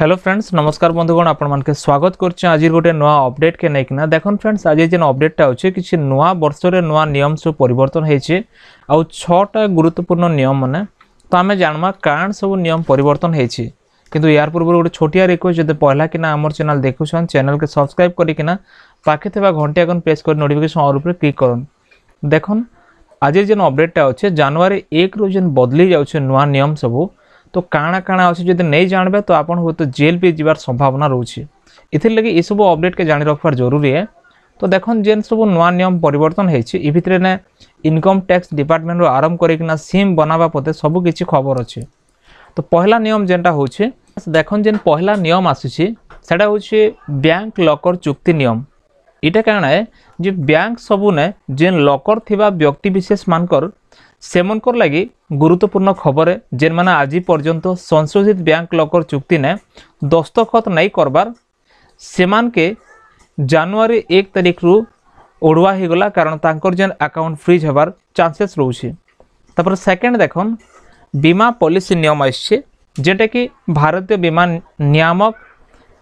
Hello friends नमस्कार बंधुगण आपण मानके स्वागत करछे आज गोटे नुआ अपडेट के नेकिना देखन फ्रेंड्स आज जेन अपडेटटा होचे किछि नुआ वर्ष रे नुआ नियम सब परिवर्तन हेचे आ छटा गुरुत्वपूर्ण नियम माने तो आमे जानमा कान सब नियम परिवर्तन हेचे किंतु यार पूर्व गोटे छोटिया रिक्वेस्ट जदि पहला किना हमर चैनल देखुछन चैनल के सब्सक्राइब करी किना पाखे थेबा घंटी आइकन प्रेस कर नोटिफिकेशन ऑल ऊपर क्लिक करन देखन आज जेन अपडेटटा होचे जनवरी 1 रु जेन बदली जाउछे नुआ नियम सब तो काଣା काଣା अच्छे जब नहीं जानबे तो आपन हो तो जेल भी जीवार संभावना रोचे इथिर लगी ये सब अपडेट के जानी रखबार जरूरी है। तो देखन जेन सब नुआ नियम परिवर्तन हेछि इ भितरे ने इनकम टैक्स डिपार्टमेंट रो आरंभ करिकना सिम बनाबा पते सब किछि खबर अछि। तो पहला नियम जेनटा होछि देखन जेन पहला नियम आसीछि सेटा होछि बैंक लॉकर चुक्ति नियम। इटा काଣା है जे बैंक सबु ने जेन लॉकर थिबा व्यक्ति विशेष मानकर सेमनकर लगी गुरुत्वपूर्ण खबर है जेन माने आज पर्यंत संशोधित बैंक लॉकर चुक्ति ने दस्तखत नहीं करबार सेमान के जनवरी 1 तारीख रु ओडवा ही गला कारण तांकर जेन अकाउंट फ्रीज होबार चांसेस रोचे। तापर सेकंड देखन बीमा पॉलिसी नियम आछे जेटा कि भारतीय बीमा नियामक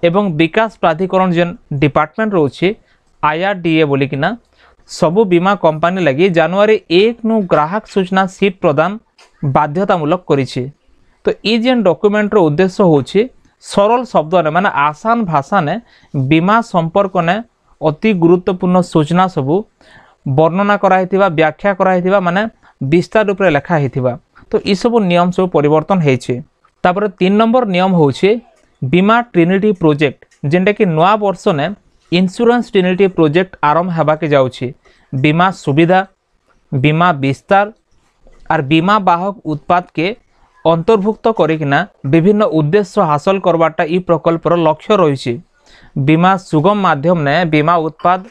एवं विकास प्राधिकरण जेन डिपार्टमेंट रोचे IRDA बोलिकिना सबु बीमा कंपनी लगी जनवरी 1 नु ग्राहक सूचना सीट प्रदान बाध्यतामूलक करिछि। तो ई जेन डॉक्यूमेंट रो उद्देश्य होछि सरल शब्द ने माने आसान भाषा ने बीमा संपर्क ने अति गुरुत्वपूर्ण सूचना सबु वर्णना कराइथिबा व्याख्या कराइथिबा माने विस्तार रूप रे लिखा हेथिबा। तो ई सब नियम सब परिवर्तन हेछि। तापर 3 नंबर नियम होछि बीमा ट्रिनिटी प्रोजेक्ट जेंटा कि नवा वर्ष ने इंश्योरेंस ट्रिनिटी प्रोजेक्ट आरंभ हेबा के जाउछि। बीमा सुविधा बीमा विस्तार और बीमा बाहक उत्पाद के अंतर्भुक्त करिकिना विभिन्न उद्देश्य हासिल करबाटा ई प्रकल्पर लक्ष्य रहिछि। बीमा सुगम माध्यम ने बीमा उत्पाद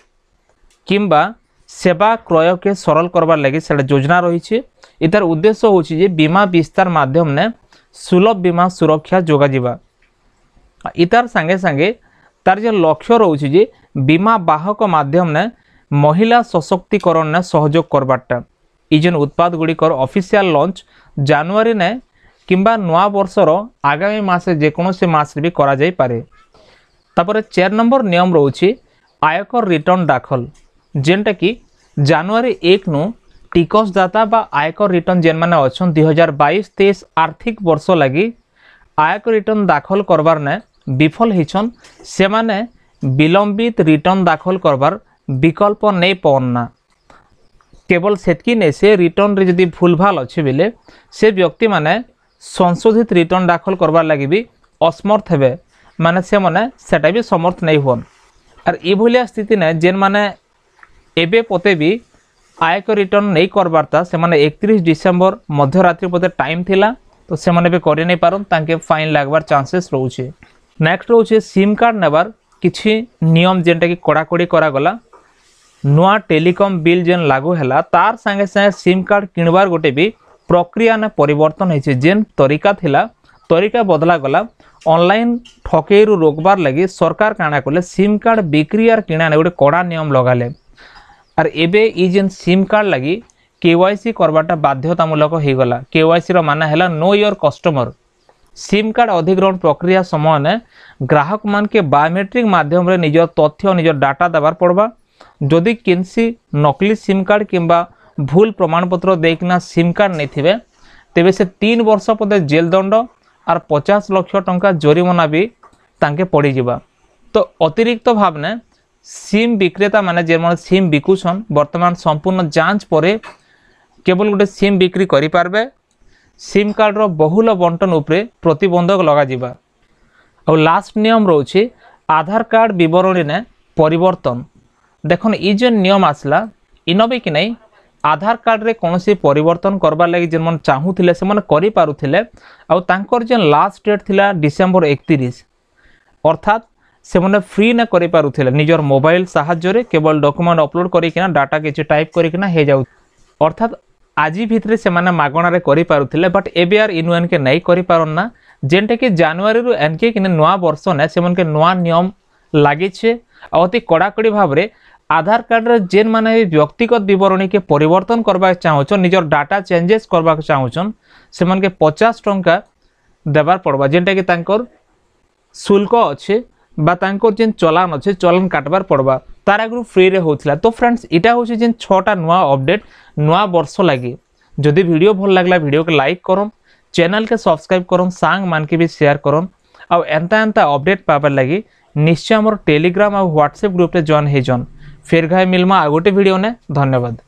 किंबा सेवा क्रय के सरल करबार लगी सेटा योजना रहिछि। इतार उद्देश्य होछि जे बीमा विस्तार माध्यम ने सुलभ बीमा सुरक्षा जोगा जिबा। इतार संगे संगे तार जे लक्ष्य रहुछि जे बीमा बाहक माध्यम ने महिला सशक्तिकरण ने सहयोग करबाटा। ई जेन उत्पाद गुड़िकर ऑफिशियल लॉन्च जनवरी ने किंबा नवा वर्षर आगामी मासे जेकोनोसी मास भी करा जाई पारे। तापर 4 नंबर नियम रहुछि आयकर रिटर्न दाखल जेनटा कि जनवरी 1 नु टिकसदाता बा आयकर रिटर्न जेन माने अछन 2022-23 आर्थिक वर्ष लगी आयकर रिटर्न दाखल करबार ने विफल हिछन से माने विलंबित रिटर्न दाखल करबार विकल्प नहीं पौना केवल सेतकी ने से रिटर्न रे जदि भूलभाल अच्छे बेले से व्यक्ति माने संशोधित रिटर्न दाखल करबार लगी भी असमर्थ हेबे माने से माने सेटा भी समर्थ नहीं होन। और ए भलिया स्थिति ने जेन माने एबे पते भी आयकर रिटर्न नहीं करबारता से माने 31 डिसेंबर मध्यरात्रि पते टाइम थिला तो से माने भी करि नहीं पारन तांके फाइन लागबार चांसेस रहउछे। नेक्स्ट रहउछे सिम कार्ड नेबार किछि नियम जेनटा कि कड़ाकड़ी करा गला नुआ टेलीकॉम बिल जेन लागू हैला तार संगे संगे सिम कार्ड किणबार गोटे भी प्रक्रिया ने परिवर्तन होइछे। जेन तरीका थिला तरीका बदला गला ऑनलाइन ठकेई रु रोकबार लगी सरकार काना कले सिम कार्ड बिक्री और किणा ने गोटे कड़ा नियम लगाले। और एबे ई जेन सिम कार्ड लगी KYC करबाटा बाध्यतामूलक हो गला। KYC रो माने हैला know your customer. SIM card अधिग्रहण प्रक्रिया समय ने ग्राहक मान के बायोमेट्रिक माध्यम रे निजर तथ्य निजर डाटा देवार पड़बा। जदि किसी नकली सिम कार्ड किंबा भूल प्रमाणपत्र देकिना सिम कार्ड नहीं थिबे तेबे से 3 वर्ष पदे जेल दंड और 50 लाख टंका जरिमाना भी तांके पड़ी जिबा। तो अतिरिक्त भाव ने सिम विक्रेता माने जे मन सिम बिकुछन वर्तमान संपूर्ण जांच परे केवल गोटे सिम बिक्री करि पारबे। सिम कार्ड रो बहुल बंटन उपरे प्रतिबंधक लगा जिबा। और लास्ट नियम रोचे आधार कार्ड विवरणी ने परिवर्तन। देखन ई जे नियम आसला इनबे कि नहीं आधार कार्ड रे कोनोसी परिवर्तन करबार लागि जेन मन चाहूथिले से मन करि पारुथिले आ तांकर जेन लास्ट डेट थिला डिसेंबर 31 अर्थात से मन फ्री न करि पारुथिले निजर मोबाइल सहाय्य रे केवल डॉक्यूमेंट अपलोड करिकिना डाटा किछि टाइप करिकिना हे जाउ अर्थात आज भितरे से माने मागणा रे करि पारुथिले बट एबे आर इनवन के नहीं करि पारना जेनटे कि जनवरी रु एनके कि नवा वर्ष ने से मन के नवा नियम लागि छे अति कड़ाकड़ी भाव रे आधार कार्ड रे जेन माने व्यक्तिगत विवरणी के परिवर्तन करबा चाहछन निजर डाटा चेंजेस करबा चाहछन से मन के 50 टंका देबार पड़बा जेनटा कि तांकर शुल्क अच्छे बा तांकर जेन चलान अच्छे चलान काटबार पड़वा तार आगु फ्री रे होथिला। तो फ्रेंड्स इटा होचे जेन 6टा नुआ अपडेट नुआ वर्ष लगी। जदि वीडियो भल लागला वीडियो के लाइक करम, चैनल के सब्सक्राइब करम, सांग मान के भी शेयर करम। आ एंता एंता अपडेट पाबार लगी निश्चय हमर टेलीग्राम और व्हाट्सएप ग्रुप रे जॉइन हे जॉन। फिर घाय मिलमा आ गोटे वीडियो ने। धन्यवाद।